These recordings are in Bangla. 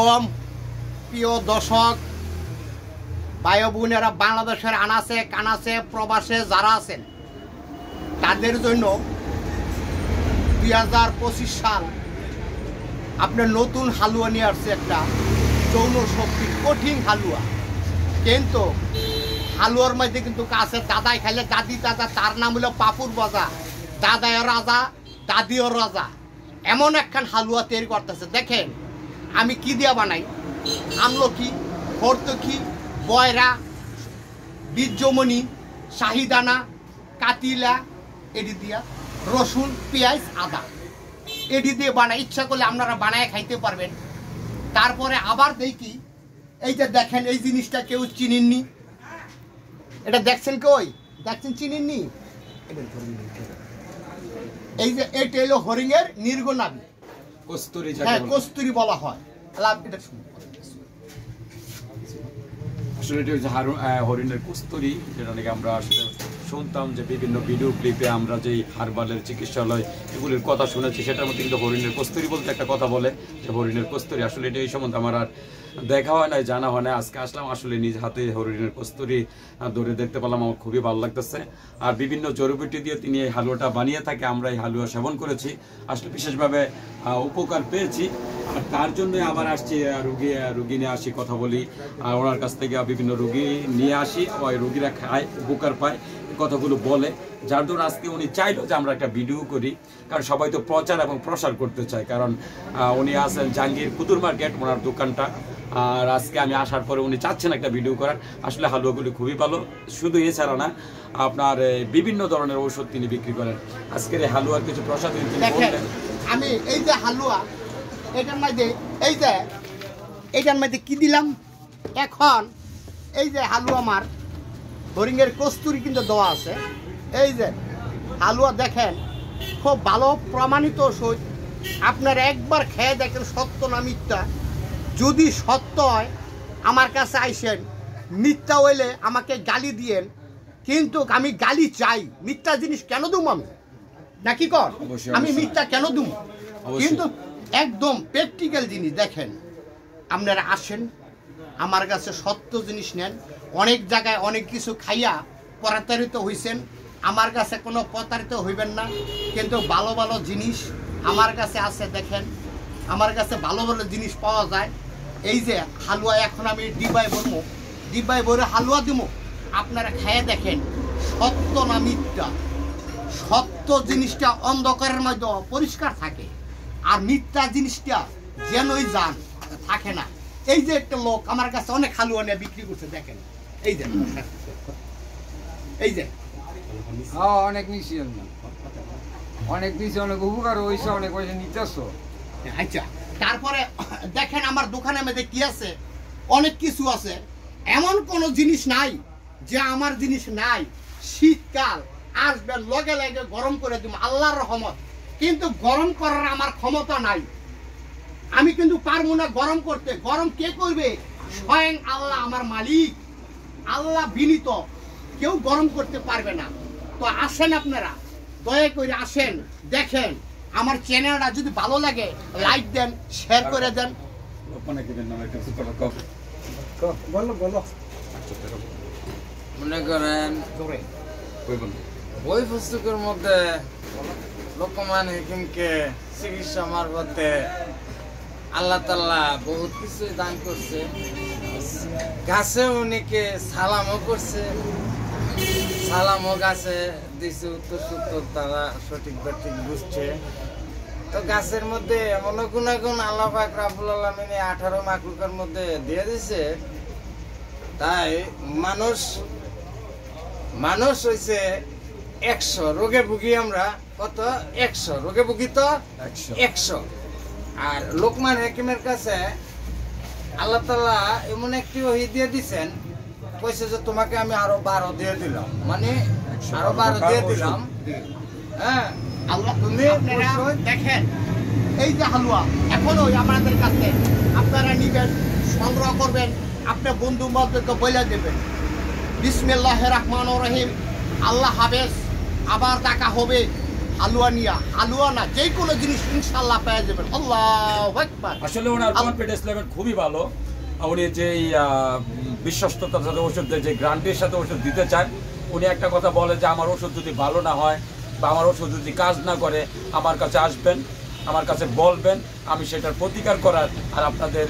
আলাইকুম প্রিয় দর্শক ভাই বোনেরা, বাংলাদেশের আনাচে কানাচে প্রবাসে যারা আছেন তাদের জন্য 2025 সাল আপনার নতুন হালুয়া নিয়ে আসছে। একটা যৌন শক্তির কঠিন হালুয়া, কিন্তু হালুয়ার মধ্যে কিন্তু কাছে দাদাই খাইলে দাদি দাদা, তার নাম হলো পাপুর বাজা। দাদাও রাজা, দাদিও রাজা, এমন একখান হালুয়া তৈরি করতেছে। দেখেন আমি কি দিয়া বানাই, আমলকি, হরতকি, বয়রা, বীর্যমণি, শাহিদানা, কাতিলা, এটি দিয়া রসুন, পেঁয়াজ, আদা এটি দিয়ে বানাই। ইচ্ছা করলে আপনারা বানায় খাইতে পারবেন। তারপরে আবার দেখি এই যে দেখেন, এই জিনিসটা কেউ চিনেননি, এটা দেখছেন, কই দেখছেন, চিনেননি? এই যে এটা হলো হরিণের নির্গনাবি, কস্তুরি, হ্যাঁ কস্তুরি বলা হয়। আসলে এটা হচ্ছে হরিণের কস্তুরি, যেটা নাকি আমরা আসলে শুনতাম যে বিভিন্ন ভিডিও ক্লিপে আমরা যে হারবালের চিকিৎসালয় এগুলির কথা শুনেছি, সেটার মধ্যে কিন্তু হরিণের কস্তুরি বলতে একটা কথা বলে যে হরিণের কস্তুরি। আসলে এটা এই সম্বন্ধে আমার আর দেখা হয় না, জানা হয় না। আজকে আসলাম, আসলে নিজ হাতে হরিণের কস্তুরি ধরে দেখতে পেলাম, আমার খুবই ভালো লাগতেছে। আর বিভিন্ন জড়িবুটি দিয়ে তিনি এই হালুয়াটা বানিয়ে থাকে, আমরা এই হালুয়া সেবন করেছি, আসলে বিশেষভাবে উপকার পেয়েছি। আর তার জন্যই আবার আসছি, রুগী নিয়ে আসি, কথা বলি, আর ওনার কাছ থেকে বিভিন্ন রুগী নিয়ে আসি, ওই রুগীরা খায়, উপকার পায়, কথাগুলো বলে। যার জন্য আজকে উনি চাইলো যে আমরা একটা ভিডিও করি, কারণ সবাই তো প্রচার এবং প্রসার করতে চায়। কারণ উনি আছেন জাহাঙ্গীর কুতুর মার্কেট, ওনার দোকানটা। আর আজকে আমি আসার পরে উনি চাচ্ছেন একটা ভিডিও করার। আসলে হালুয়াগুলি খুবই ভালো, শুধু এছাড়া না, আপনার বিভিন্ন ধরনের ঔষধ তিনি বিক্রি করেন। আজকের এই হালুয়ার কিছু প্রসাদ আমি এই যে হালুয়া, এটার মধ্যে এইটার মধ্যে কি দিলাম এখন, এই যে হালুয়া আমার হরিণের কস্তুরি কিন্তু দেওয়া আছে। এই যে হালুয়া দেখেন, খুব ভালো প্রমাণিত ওষুধ। আপনারা একবার খেয়ে দেখেন সত্য না মিথ্যা। যদি সত্য হয় আমার কাছে আইসেন, মিথ্যা হইলে আমাকে গালি দিয়েন, কিন্তু আমি গালি চাই। মিথ্যা জিনিস কেন দুম আমি, নাকি কর আমি মিথ্যা কেন দুম? কিন্তু একদম প্র্যাকটিক্যাল জিনিস। দেখেন আপনারা আসেন আমার কাছে, সত্য জিনিস নেন। অনেক জায়গায় অনেক কিছু খাইয়া প্রতারিত হইছেন, আমার কাছে কোনো প্রতারিত হইবেন না। কিন্তু ভালো ভালো জিনিস আমার কাছে আছে। দেখেন আমার কাছে ভালো ভালো জিনিস পাওয়া যায়। এই যে হালুয়া এখন আমি ডিব্বায় ভরে হালুয়া দিব, আপনারা খেয়ে দেখেন সত্য না মিথ্যা। সত্য জিনিসটা অন্ধকারের মধ্যে পরিষ্কার থাকে, আর মিথ্যা জিনিসটা যেনই যান থাকে না। এই যে একটা লোক আমার কাছে অনেক হালুয়া নিয়ে বিক্রি করছে, দেখেন এই যে অনেক নিছি, অনেক নিছি, অনেক উপকার হয়েছে, অনেক পয়সা নিতেছ। আচ্ছা, তারপরে দেখেন আমার দোকানের মধ্যে কি আছে, অনেক কিছু আছে। এমন কোনো জিনিস নাই যে আমার জিনিস নাই। শীতকাল আসবে, লগে লগে গরম করে দিব, আল্লাহর রহমত। কিন্তু গরম করার আমার ক্ষমতা নাই, আমি কিন্তু পারবো না গরম করতে। গরম কে করবে? স্বয়ং আল্লাহ, আমার মালিক আল্লাহ বিনীত, কেউ গরম করতে পারবে না। তো আসেন আপনারা, দয়া করে আসেন, দেখেন আমার চ্যানেলটা যদি ভালো লাগে লাইক দেন, শেয়ার করে দেন। মনে করেন বই পুস্তকের মধ্যে লোকমান হাকিমকে চিকিৎসা মারফতে আল্লাহ তাআলা বহুত কিছু দান করছে। গাছে উনিকে সালামও করছে, সালামও গাছে দিছে, উত্তর সুত্তর তারা সঠিক ব্যাঠিক বুঝছে। তো গাছের মধ্যে এমন গুণাগুণ আল্লাহ পাক রব্বুল আলামিন 18 মাখলুকের মধ্যে দিয়ে দিছে। তাই মানুষ হইছে 100 রোগে ভুগি। আমরা কত? 100 রোগে ভুগি, তো 100। আর লোকমান হাকিমের কাছে আল্লাহ তাআলা এমন একটি ওহী দিয়ে দিচ্ছেন, কইছে যে তোমাকে আমি আরো 12 দিয়ে দিলাম, মানে আরো 12 দিয়ে দিলাম। হ্যাঁ, আল্লাহ তুমি দেখেন এই যে হালুয়া এখনো আমাদের কাছে, আপনারা নিবেন, সংগ্রহ করবেন, আপনার বন্ধু বান্ধবকে বলে দেবেন। বিসমিল্লাহির রহমানির রহিম। আল্লাহ হাফেজ, আবার দেখা হবে। হালুয়া নিয়া, হালুয়া না যে কোনো জিনিস ইনশাআল্লাহ পেয়ে যাবেন। আল্লাহু আকবার। আসলে ওনার কনফিডেন্স লেভেল খুবই ভালো। উনি যে বিশ্বস্ততার সাথে ওষুধ যে গ্যারান্টির সাথে ওষুধ দিতে চান, উনি একটা কথা বলে যে আমার ওষুধ যদি ভালো না হয় বা আমার ওষুধ যদি কাজ না করে আমার কাছে আসবেন, আমার কাছে বলবেন, আমি সেটার প্রতিকার করার আর আপনাদের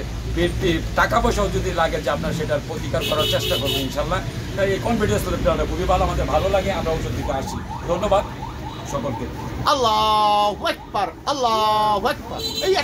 টাকা পয়সাও যদি লাগে যে আপনার সেটার প্রতিকার করার চেষ্টা করবো ইনশাল্লাহ। তাই এই কনফিডেন্স লেভেলটা খুবই ভালো, আমাদের ভালো লাগে, আমরা ওষুধ দিতে আসি। ধন্যবাদ সকলকে। আল্লাহু আকবার, আল্লাহু আকবার। এই